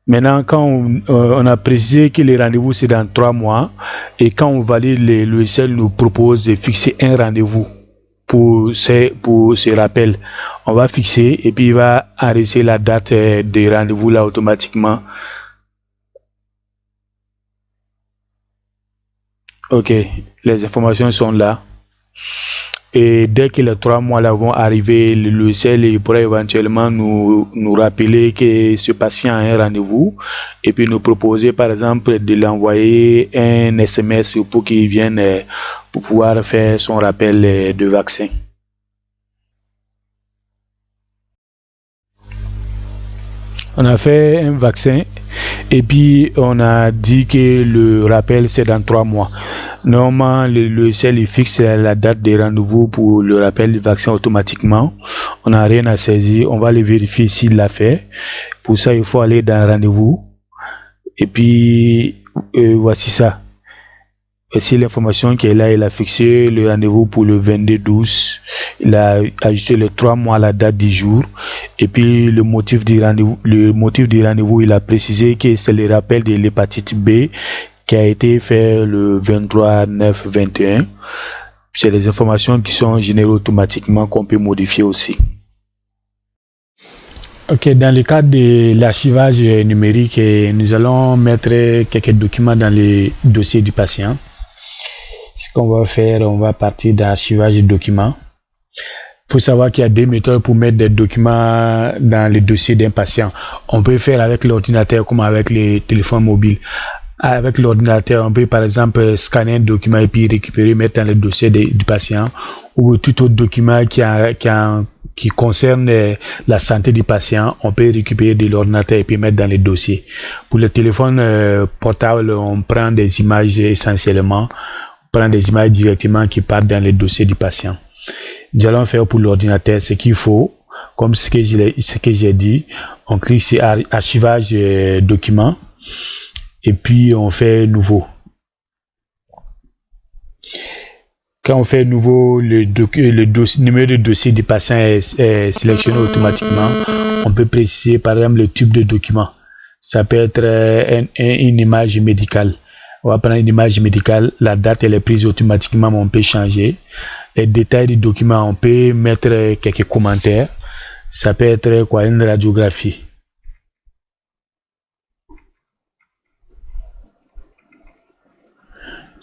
Maintenant, quand on a précisé que les rendez-vous c'est dans 3 mois et quand on valide, le logiciel nous propose de fixer un rendez-vous pour ce rappel. On va fixer et puis il va enregistrer la date de rendez-vous là automatiquement. Ok, les informations sont là. Et dès que les 3 mois là vont arriver, le logiciel pourra éventuellement nous rappeler que ce patient a un rendez-vous et puis nous proposer par exemple de l'envoyer un SMS pour qu'il vienne pour pouvoir faire son rappel de vaccin. On a fait un vaccin et puis on a dit que le rappel c'est dans 3 mois. Normalement, le logiciel fixe la date de rendez-vous pour le rappel du vaccin automatiquement. On n'a rien à saisir. On va le vérifier s'il l'a fait. Pour ça, il faut aller dans rendez-vous. Et puis, voici ça. Voici l'information qui est là. Il a fixé le rendez-vous pour le 22/12. Il a ajouté les 3 mois à la date du jour. Et puis, le motif du rendez-vous, il a précisé que c'est le rappel de l'hépatite B qui a été fait le 23/9/21. C'est les informations qui sont générées automatiquement qu'on peut modifier aussi. Ok, dans le cadre de l'archivage numérique, nous allons mettre quelques documents dans le dossier du patient. Ce qu'on va faire, on va partir d'archivage de documents. Il faut savoir qu'il y a 2 méthodes pour mettre des documents dans le dossier d'un patient. On peut faire avec l'ordinateur comme avec les téléphones mobiles. Avec l'ordinateur, on peut par exemple scanner un document et puis récupérer, mettre dans le dossier du patient, ou tout autre document qui concerne la santé du patient, on peut récupérer de l'ordinateur et puis mettre dans le dossier. Pour le téléphone portable, on prend des images essentiellement, on prend des images directement qui partent dans le dossier du patient. Nous allons faire pour l'ordinateur ce qu'il faut, comme ce que j'ai dit. On clique sur archivage documents. Et puis on fait nouveau. Quand on fait nouveau, le numéro de dossier du patient est sélectionné automatiquement. On peut préciser par exemple le type de document. Ça peut être une image médicale. On va prendre une image médicale, la date elle est prise automatiquement, mais on peut changer. Les détails du document, on peut mettre quelques commentaires. Ça peut être quoi, une radiographie.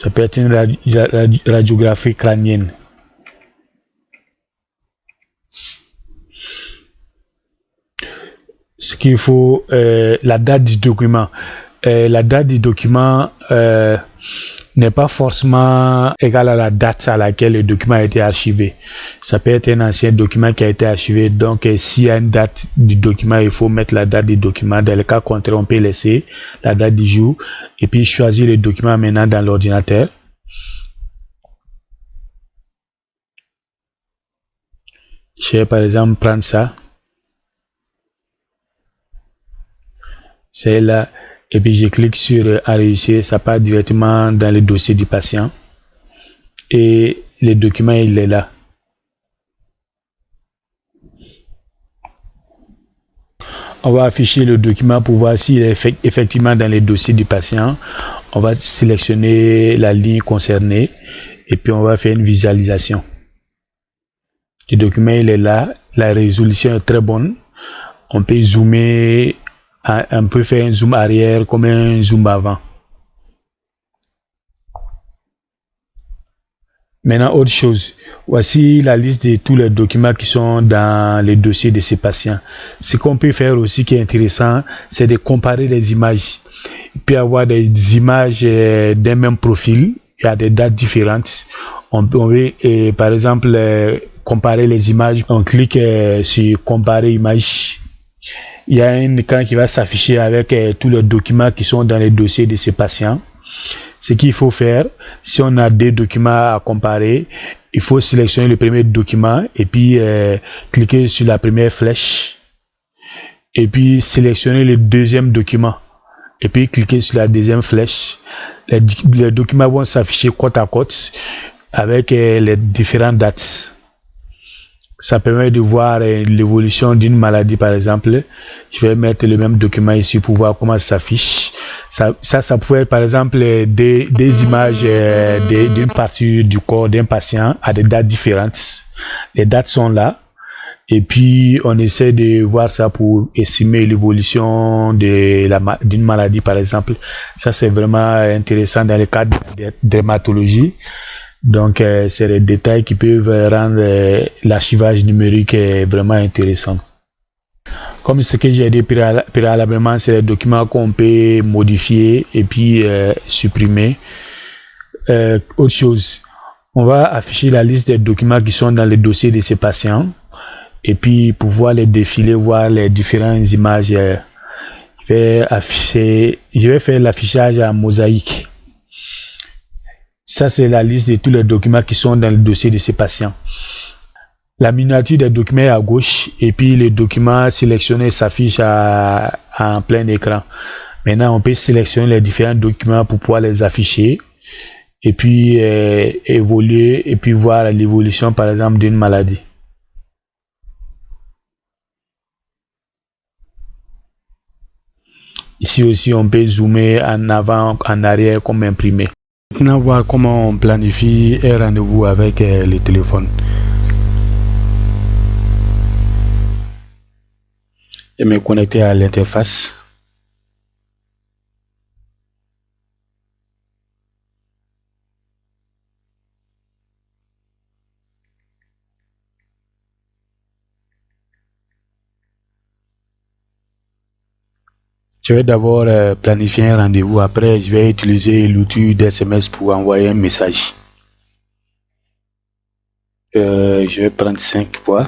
Ça peut être une radiographie crânienne. Ce qu'il faut, la date du document. La date du document n'est pas forcément égale à la date à laquelle le document a été archivé. Ça peut être un ancien document qui a été archivé. Donc, s'il y a une date du document, il faut mettre la date du document. Dans le cas contraire, on peut laisser la date du jour et puis choisir le document maintenant dans l'ordinateur. Je vais par exemple prendre ça. C'est là. Et puis je clique sur enregistrer, ça part directement dans le dossier du patient. Et le document, il est là. On va afficher le document pour voir s'il est effectivement dans les dossiers du patient. On va sélectionner la ligne concernée et puis on va faire une visualisation. Le document, il est là. La résolution est très bonne. On peut zoomer, on peut faire un zoom arrière comme un zoom avant. Maintenant, autre chose, voici la liste de tous les documents qui sont dans les dossiers de ces patients. Ce qu'on peut faire aussi qui est intéressant, c'est de comparer les images. Il peut y avoir des images d'un même profil, il y a des dates différentes. On peut par exemple, comparer les images. On clique sur comparer images. Il y a un écran qui va s'afficher avec tous les documents qui sont dans les dossiers de ces patients. Ce qu'il faut faire, si on a des documents à comparer, il faut sélectionner le premier document et puis cliquer sur la première flèche et puis sélectionner le deuxième document et puis cliquer sur la deuxième flèche. Les documents vont s'afficher côte à côte avec les différentes dates. Ça permet de voir l'évolution d'une maladie, par exemple. Je vais mettre le même document ici pour voir comment ça s'affiche. Ça pouvait être, par exemple, des images d'une partie du corps d'un patient à des dates différentes. Les dates sont là. Et puis, on essaie de voir ça pour estimer l'évolution d'une maladie, par exemple. Ça, c'est vraiment intéressant dans le cadre de dermatologie. Donc, c'est des détails qui peuvent rendre l'archivage numérique vraiment intéressant. Comme ce que j'ai dit préalablement, c'est les documents qu'on peut modifier et puis supprimer. Autre chose, on va afficher la liste des documents qui sont dans le dossier de ces patients. Et puis, pour pouvoir les défiler, voir les différentes images, je vais faire l'affichage en mosaïque. Ça, c'est la liste de tous les documents qui sont dans le dossier de ces patients. La miniature des documents est à gauche et puis les documents sélectionnés s'affichent en plein écran. Maintenant, on peut sélectionner les différents documents pour pouvoir les afficher et puis évoluer et puis voir l'évolution, par exemple, d'une maladie. Ici aussi, on peut zoomer en avant, en arrière comme imprimé. Maintenant, voir comment on planifie un rendez-vous avec le téléphone. Je vais me connecter à l'interface. Je vais d'abord planifier un rendez-vous. Après, je vais utiliser l'outil d'SMS pour envoyer un message. Je vais prendre 5 fois.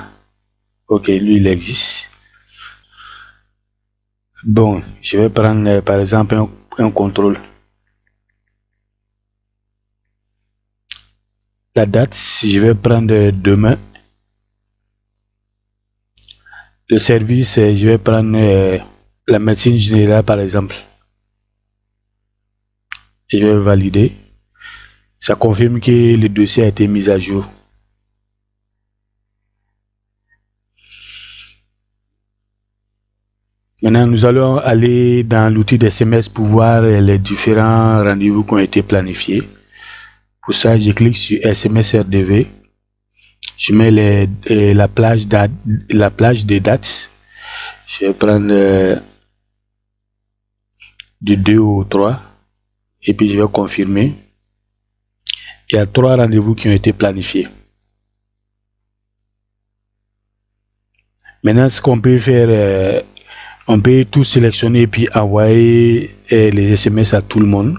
Ok, lui, il existe. Bon, je vais prendre par exemple un contrôle. La date, je vais prendre demain. Le service, je vais prendre la médecine générale par exemple. Je vais valider. Ça confirme que le dossier a été mis à jour. Maintenant, nous allons aller dans l'outil d'SMS pour voir les différents rendez-vous qui ont été planifiés. Pour ça, je clique sur SMS RDV. Je mets la plage des dates. Je vais prendre du 2 au 3. Et puis, je vais confirmer. Il y a 3 rendez-vous qui ont été planifiés. Maintenant, ce qu'on peut faire, on peut tout sélectionner et puis envoyer les SMS à tout le monde.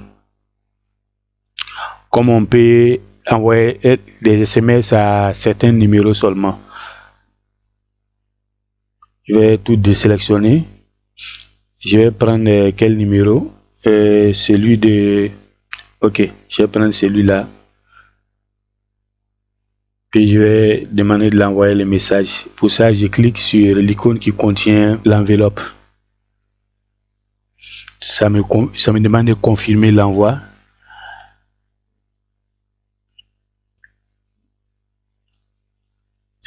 Comme on peut envoyer des SMS à certains numéros seulement. Je vais tout désélectionner. Je vais prendre quel numéro? Celui de... Ok, je vais prendre celui-là. Puis je vais demander de l'envoyer le message. Pour ça, je clique sur l'icône qui contient l'enveloppe. Ça me demande de confirmer l'envoi.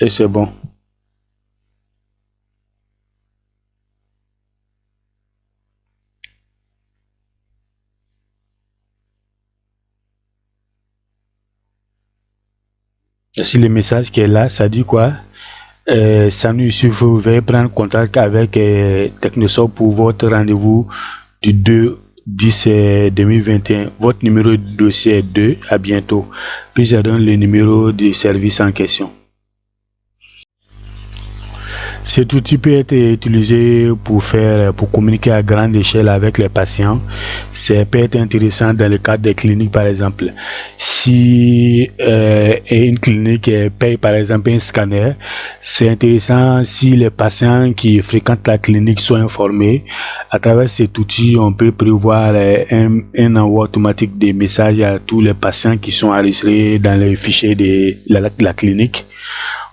Et c'est bon. Si le message qui est là, ça dit quoi? Salut, si vous veuillez prendre contact avec Technosoft pour votre rendez-vous du 2/10/2021. Votre numéro de dossier est 2. À bientôt. Puis je donne le numéro de service en question. Cet outil peut être utilisé pour communiquer à grande échelle avec les patients. Ça peut être intéressant dans le cadre des cliniques, par exemple. Si une clinique paye, par exemple, un scanner, c'est intéressant si les patients qui fréquentent la clinique sont informés. À travers cet outil, on peut prévoir un envoi automatique des messages à tous les patients qui sont enregistrés dans les fichiers de la clinique,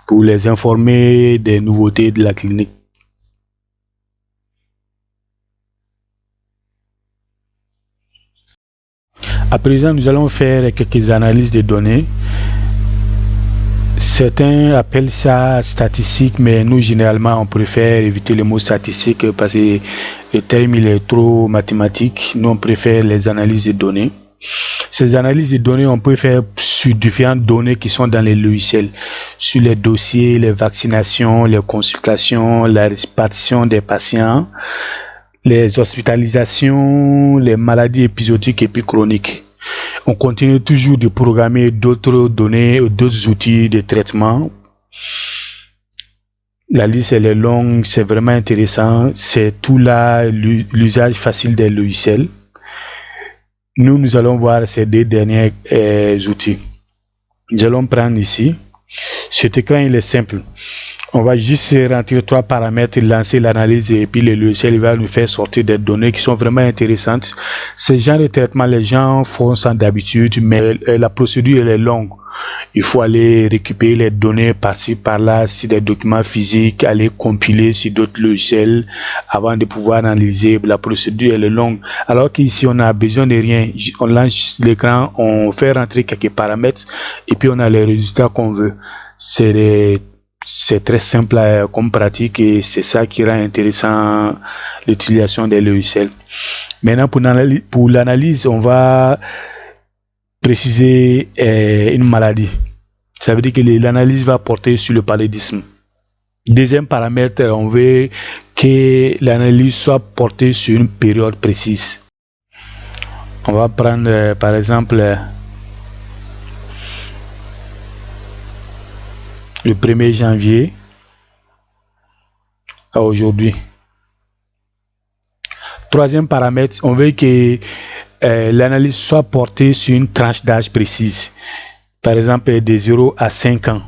pour les informer des nouveautés de la clinique. À présent, nous allons faire quelques analyses de données. Certains appellent ça statistique, mais nous, généralement, on préfère éviter le mot statistique parce que le terme il est trop mathématique. Nous, on préfère les analyses de données. Ces analyses de données, on peut faire sur différentes données qui sont dans les logiciels, sur les dossiers, les vaccinations, les consultations, la répartition des patients, les hospitalisations, les maladies épisodiques et puis chroniques. On continue toujours de programmer d'autres données, d'autres outils de traitement. La liste elle est longue, c'est vraiment intéressant. C'est tout là, l'usage facile des logiciels. Nous allons voir ces deux derniers outils. Nous allons prendre ici. Cet écran, il est simple. On va juste rentrer 3 paramètres, lancer l'analyse et puis le logiciel va nous faire sortir des données qui sont vraiment intéressantes. Ce genre de traitement, les gens font ça d'habitude, mais la procédure elle est longue. Il faut aller récupérer les données par-ci, par-là, sur des documents physiques, aller compiler sur d'autres logiciels avant de pouvoir analyser. La procédure elle est longue. Alors qu'ici, on a besoin de rien. On lance l'écran, on fait rentrer quelques paramètres et puis on a les résultats qu'on veut. C'est très simple comme pratique et c'est ça qui rend intéressant l'utilisation des logiciels. Maintenant, pour l'analyse, on va préciser une maladie. Ça veut dire que l'analyse va porter sur le paludisme. Deuxième paramètre, on veut que l'analyse soit portée sur une période précise. On va prendre par exemple le 1er janvier à aujourd'hui. Troisième paramètre, on veut que l'analyse soit portée sur une tranche d'âge précise. Par exemple, de 0 à 5 ans.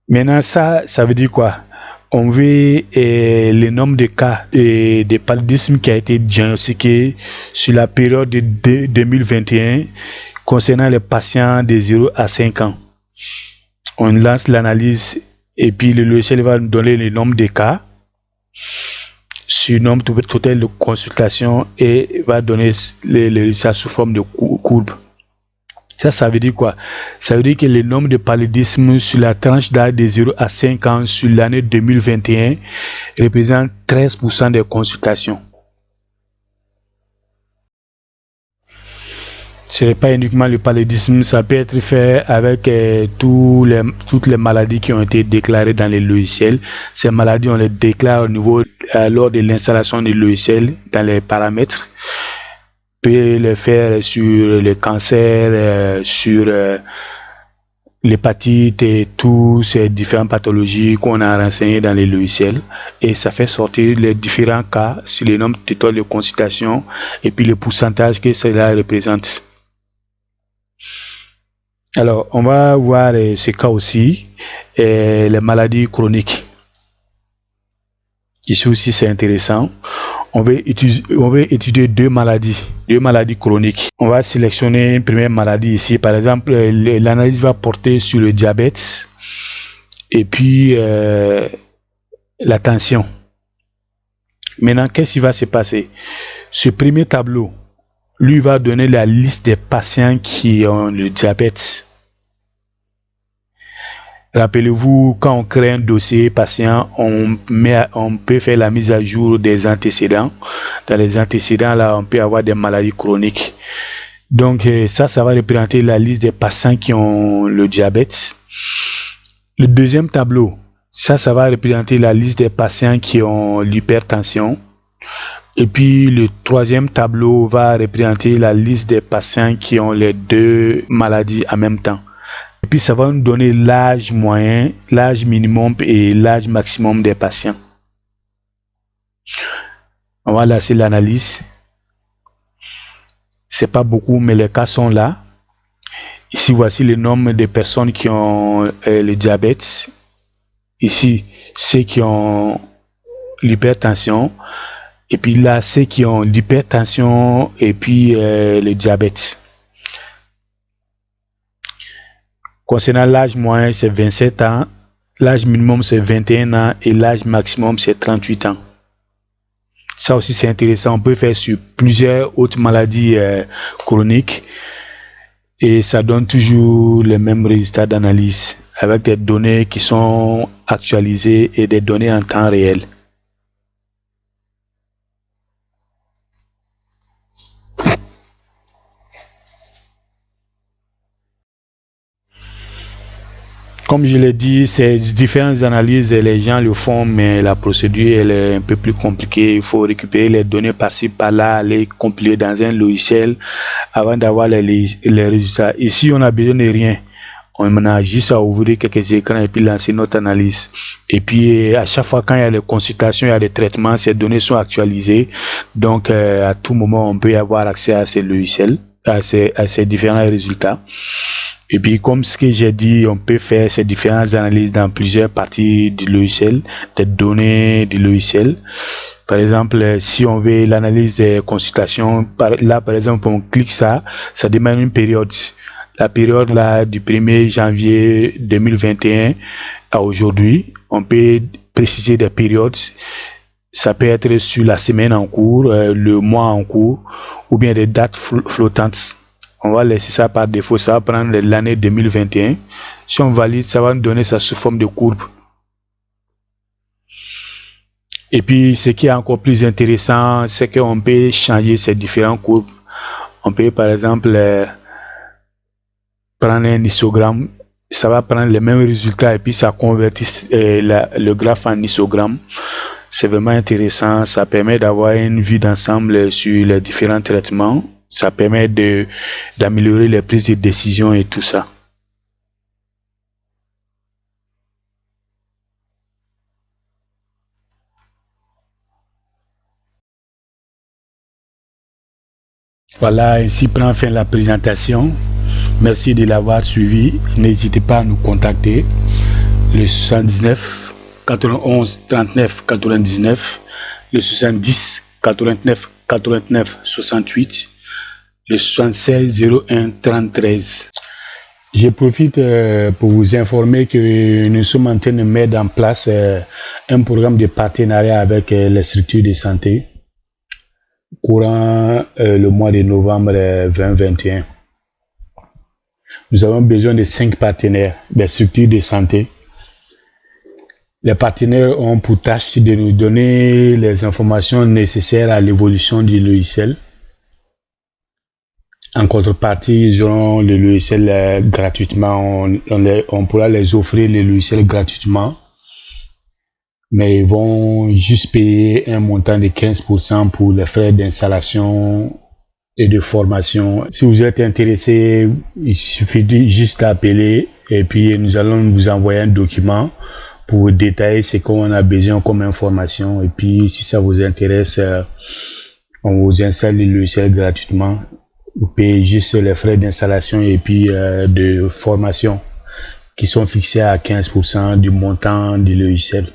Maintenant, ça veut dire quoi? On veut le nombre de cas de paludisme qui a été diagnostiqué sur la période de 2021 concernant les patients de 0 à 5 ans. On lance l'analyse et puis le logiciel va nous donner le nombre de cas sur le nombre total de consultations et va donner les résultats sous forme de courbe. Ça veut dire quoi? Ça veut dire que le nombre de paludisme sur la tranche d'âge de 0 à 5 ans sur l'année 2021 représente 13% des consultations. Ce n'est pas uniquement le paludisme, ça peut être fait avec toutes les maladies qui ont été déclarées dans les logiciels. Ces maladies, on les déclare au niveau lors de l'installation du logiciel dans les paramètres. On peut le faire sur le cancer, sur l'hépatite et toutes ces différentes pathologies qu'on a renseignées dans les logiciels. Et ça fait sortir les différents cas sur les nombres total de consultations et puis le pourcentage que cela représente. Alors, on va voir ce cas aussi, les maladies chroniques. Ici aussi, c'est intéressant. On veut étudier deux maladies chroniques. On va sélectionner une première maladie ici. Par exemple, l'analyse va porter sur le diabète et puis la tension. Maintenant, qu'est-ce qui va se passer? Ce premier tableau, lui, va donner la liste des patients qui ont le diabète. Rappelez-vous, quand on crée un dossier patient, on peut faire la mise à jour des antécédents. Dans les antécédents, là, on peut avoir des maladies chroniques. Donc, ça va représenter la liste des patients qui ont le diabète. Le deuxième tableau, ça va représenter la liste des patients qui ont l'hypertension. Et puis, le troisième tableau va représenter la liste des patients qui ont les deux maladies en même temps. Et puis, ça va nous donner l'âge moyen, l'âge minimum et l'âge maximum des patients. On va lancer l'analyse. C'est pas beaucoup, mais les cas sont là. Ici, voici le nombre de personnes qui ont le diabète. Ici, ceux qui ont l'hypertension. Et puis là, ceux qui ont l'hypertension et puis le diabète. Concernant l'âge moyen, c'est 27 ans. L'âge minimum, c'est 21 ans. Et l'âge maximum, c'est 38 ans. Ça aussi, c'est intéressant. On peut faire sur plusieurs autres maladies chroniques. Et ça donne toujours les mêmes résultats d'analyse avec des données qui sont actualisées et des données en temps réel. Comme je l'ai dit, ces différentes analyses, les gens le font, mais la procédure elle est un peu plus compliquée. Il faut récupérer les données par-ci, par-là, les compiler dans un logiciel avant d'avoir les résultats. Ici, on n'a besoin de rien. On a juste à ouvrir quelques écrans et puis lancer notre analyse. Et puis, à chaque fois, quand il y a les consultations, il y a des traitements, ces données sont actualisées. Donc, à tout moment, on peut avoir accès à ces logiciels, à ces différents résultats. Et puis, comme ce que j'ai dit, on peut faire ces différentes analyses dans plusieurs parties du logiciel, des données du logiciel. Par exemple, si on veut l'analyse des consultations, là, par exemple, on clique ça demande une période. La période là du 1er janvier 2021 à aujourd'hui, on peut préciser des périodes. Ça peut être sur la semaine en cours, le mois en cours, ou bien des dates flottantes. On va laisser ça par défaut, ça va prendre l'année 2021. Si on valide, ça va nous donner ça sous forme de courbe. Et puis, ce qui est encore plus intéressant, c'est qu'on peut changer ces différentes courbes. On peut, par exemple, prendre un histogramme, ça va prendre les mêmes résultats et puis ça convertit le graphe en histogramme. C'est vraiment intéressant, ça permet d'avoir une vue d'ensemble sur les différents traitements, ça permet d'améliorer les prises de décision et tout ça. Voilà, ici prend fin la présentation. Merci de l'avoir suivi. N'hésitez pas à nous contacter. Le 79 91 39 99, le 70 89 89 68, le 76 01 33. Je profite pour vous informer que nous sommes en train de mettre en place un programme de partenariat avec les structures de santé courant le mois de novembre 2021. Nous avons besoin de 5 partenaires, des structures de santé. Les partenaires ont pour tâche de nous donner les informations nécessaires à l'évolution du logiciel. En contrepartie, ils auront le logiciel gratuitement. On pourra les offrir le logiciel gratuitement. Mais ils vont juste payer un montant de 15% pour les frais d'installation et de formation. Si vous êtes intéressé, il suffit juste d'appeler et puis nous allons vous envoyer un document pour vous détailler ce qu'on a besoin comme information. Et puis si ça vous intéresse, on vous installe le logiciel gratuitement. Vous payez juste les frais d'installation et puis de formation qui sont fixés à 15% du montant du logiciel.